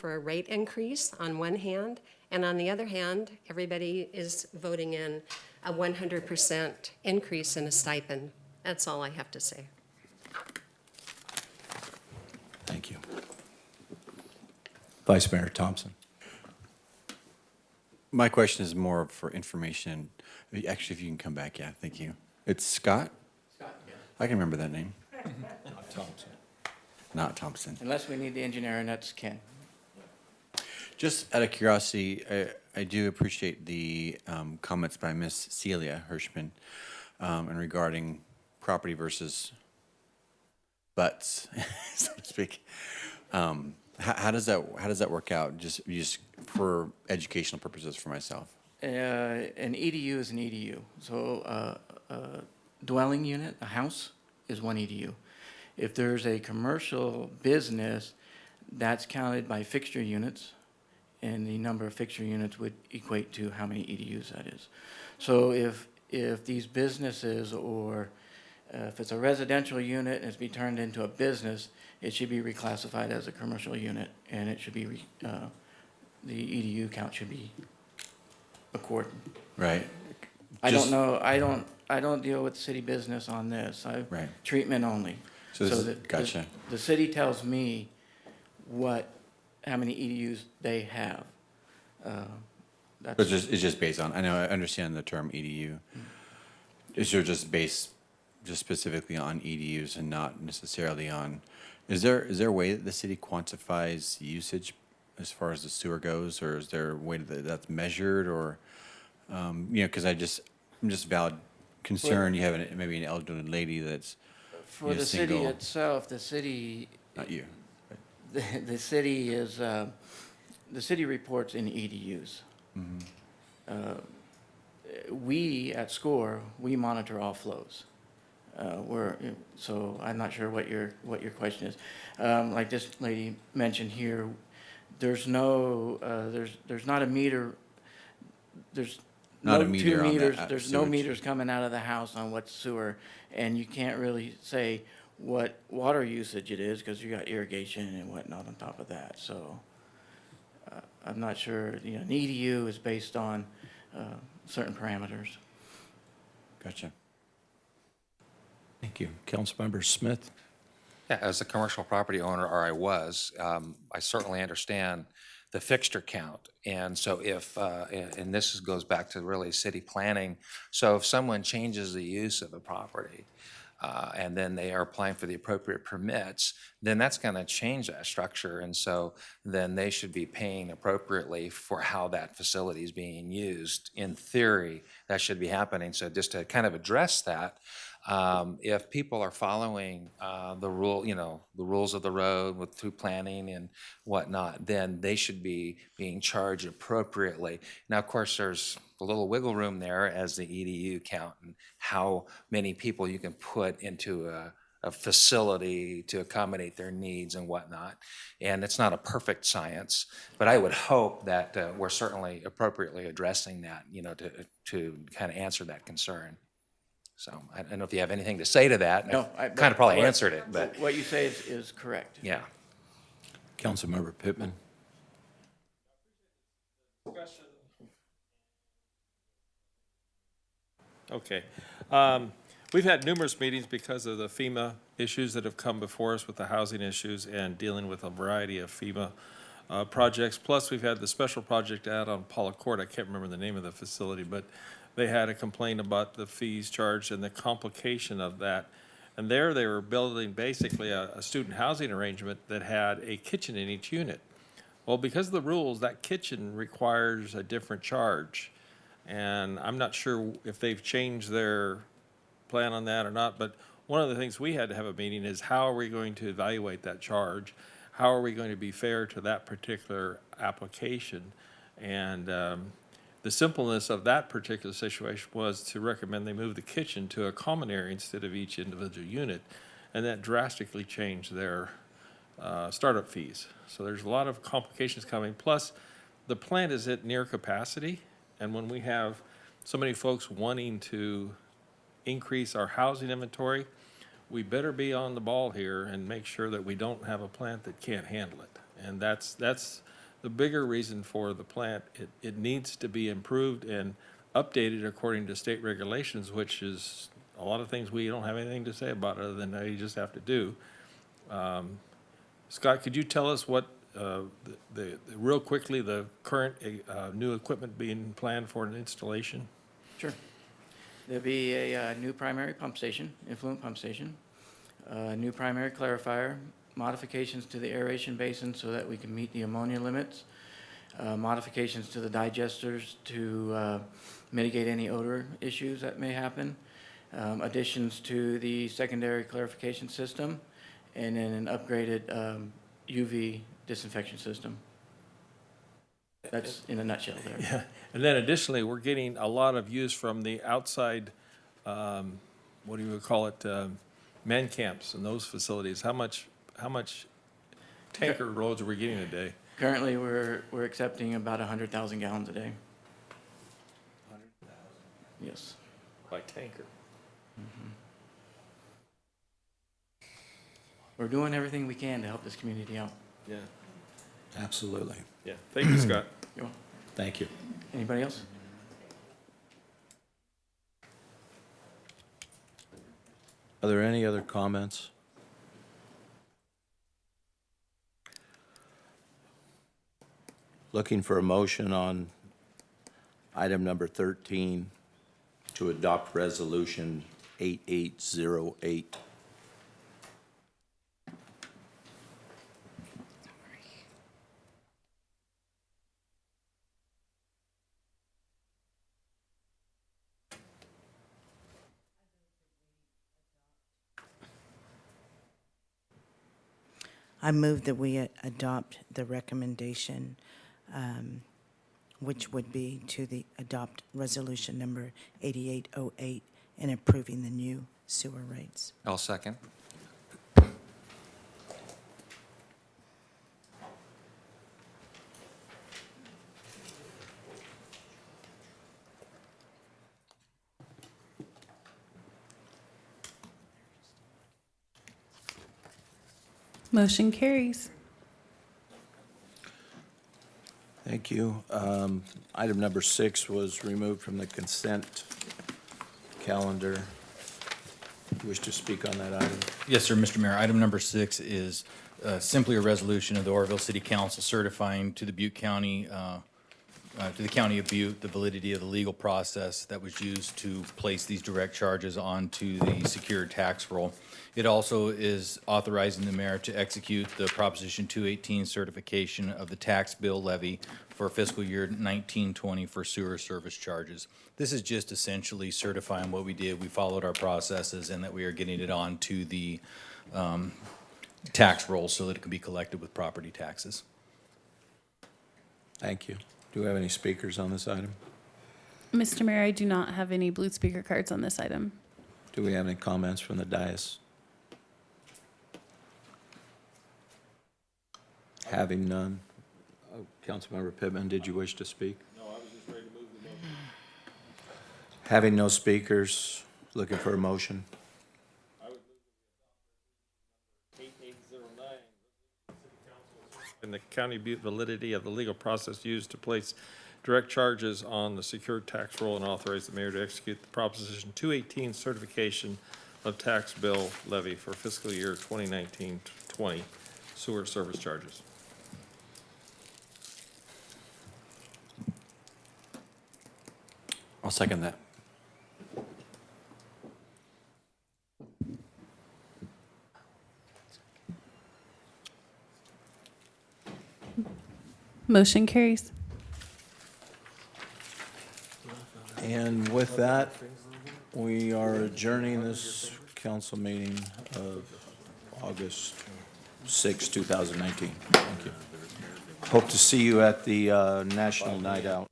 for a rate increase on one hand, and on the other hand, everybody is voting in a 100% increase in a stipend. That's all I have to say. Thank you. Vice Mayor Thompson. My question is more for information. Actually, if you can come back, yeah, thank you. It's Scott? Scott, yeah. I can remember that name. Not Thompson. Not Thompson. Unless we need the engineer, and that's Ken. Just out of curiosity, I do appreciate the comments by Miss Celia Hirschman and regarding property versus butts, so to speak. How does that work out? Just for educational purposes for myself. An EDU is an EDU. So a dwelling unit, a house, is one EDU. If there's a commercial business, that's counted by fixture units, and the number of fixture units would equate to how many EDUs that is. So if these businesses, or if it's a residential unit and it's be turned into a business, it should be reclassified as a commercial unit, and it should be the EDU count should be according. Right. I don't know. I don't deal with city business on this. Right. Treatment only. So this is, gotcha. The city tells me how many EDUs they have. It's just based on, I understand the term EDU. Is there just based just specifically on EDUs and not necessarily on, is there a way that the city quantifies usage as far as the sewer goes, or is there a way that's measured, or, because I'm just valid concern. You have maybe an elderly lady that's For the city single. itself, the city, Not you. the city is, the city reports in EDUs. We at SCORE, we monitor all flows. So I'm not sure what your question is. Like this lady mentioned here, there's no there's not a meter. There's Not no a meter 2 on meters. that There's no sewage. meters coming out of the house on what's sewer, and you can't really say what water usage it is because you got irrigation and whatnot on top of that. So I'm not sure. An EDU is based on certain parameters. Gotcha. Thank you. Councilmember Smith. Yeah, as a commercial property owner, or I was, I certainly understand the fixture count. And so and this goes back to really city planning. So if someone changes the use of a property, and then they are applying for the appropriate permits, then that's going to change that structure. And so then they should be paying appropriately for how that facility is being used. In theory, that should be happening. So just to kind of address that, if people are following the rules of the road through planning and whatnot, then they should be being charged appropriately. Now, of course, there's a little wiggle room there as the EDU count and how many people you can put into a facility to accommodate their needs and whatnot. And it's not a perfect science, but I would hope that we're certainly appropriately addressing that, to kind of answer that concern. So I don't know if you have anything to say to that. No, I kind of probably answered it, but What you say is correct. yeah. Councilmember Pittman. Okay. We've had numerous meetings because of the FEMA issues that have come before us with the housing issues and dealing with a variety of FEMA projects. Plus, we've had the special project out on Paula Court. I can't remember the name of the facility, but they had a complaint about the fees charged and the complication of that. And there they were building basically a student housing arrangement that had a kitchen in each unit. Well, because of the rules, that kitchen requires a different charge. And I'm not sure if they've changed their plan on that or not, but one of the things we had to have a meeting is how are we going to evaluate that charge? How are we going to be fair to that particular application? And the simpleness of that particular situation was to recommend they move the kitchen to a common area instead of each individual unit, and that drastically changed their startup fees. So there's a lot of complications coming. Plus, the plant is at near capacity, and when we have so many folks wanting to increase our housing inventory, we better be on the ball here and make sure that we don't have a plant that can't handle it. And that's the bigger reason for the plant, it needs to be improved and updated according to state regulations, which is a lot of things we don't have anything to say about other than you just have to do. Scott, could you tell us what, real quickly, the current new equipment being planned for an installation? Sure. There'll be a new primary pump station, influent pump station, a new primary clarifier, modifications to the aeration basin so that we can meet the ammonia limits, modifications to the digesters to mitigate any odor issues that may happen, additions to the secondary clarification system, and then an upgraded UV disinfection system. That's in a nutshell there. Yeah, and then additionally, we're getting a lot of use from the outside, what do you call it, man camps and those facilities. How much tanker loads are we getting a day? Currently, we're accepting about 100,000 gallons a day. 100,000 Yes. by tanker. We're doing everything we can to help this community out. Yeah, Absolutely. yeah. Thank you, Scott. You want- Thank you. Anybody else? Are there any other comments? Looking for a motion on item number 13 to adopt resolution 8808. I move that we adopt the recommendation, which would be to adopt resolution number 8808 and approving the new sewer rates. I'll second. Motion carries. Thank you. Item number 6 was removed from the consent calendar. Do you wish to speak on that item? Yes, sir, Mr. Mayor. Item number 6 is simply a resolution of the Oroville City Council certifying to the Butte County, to the County of Butte, the validity of the legal process that was used to place these direct charges onto the secured tax roll. It also is authorizing the mayor to execute the Proposition 218 certification of the tax bill levy for fiscal year 1920 for sewer service charges. This is just essentially certifying what we did. We followed our processes and that we are getting it on to the tax roll so that it can be collected with property taxes. Thank you. Do we have any speakers on this item? Mr. Mayor, I do not have any blue speaker cards on this item. Do we have any comments from the dais? Having none. Councilmember Pittman, did you wish to speak? No, I was just ready to move the motion. Having no speakers, looking for a motion. I would move that we adopt 8809. City Council and the County Butte validity of the legal process used to place direct charges on the secured tax roll and authorize the mayor to execute the Proposition 218 certification of tax bill levy for fiscal year 2019-20 sewer service charges. I'll second that. Motion carries. And with that, we are adjourning this council meeting of August 6, 2019. Thank you. Hope to see you at the National Night Out.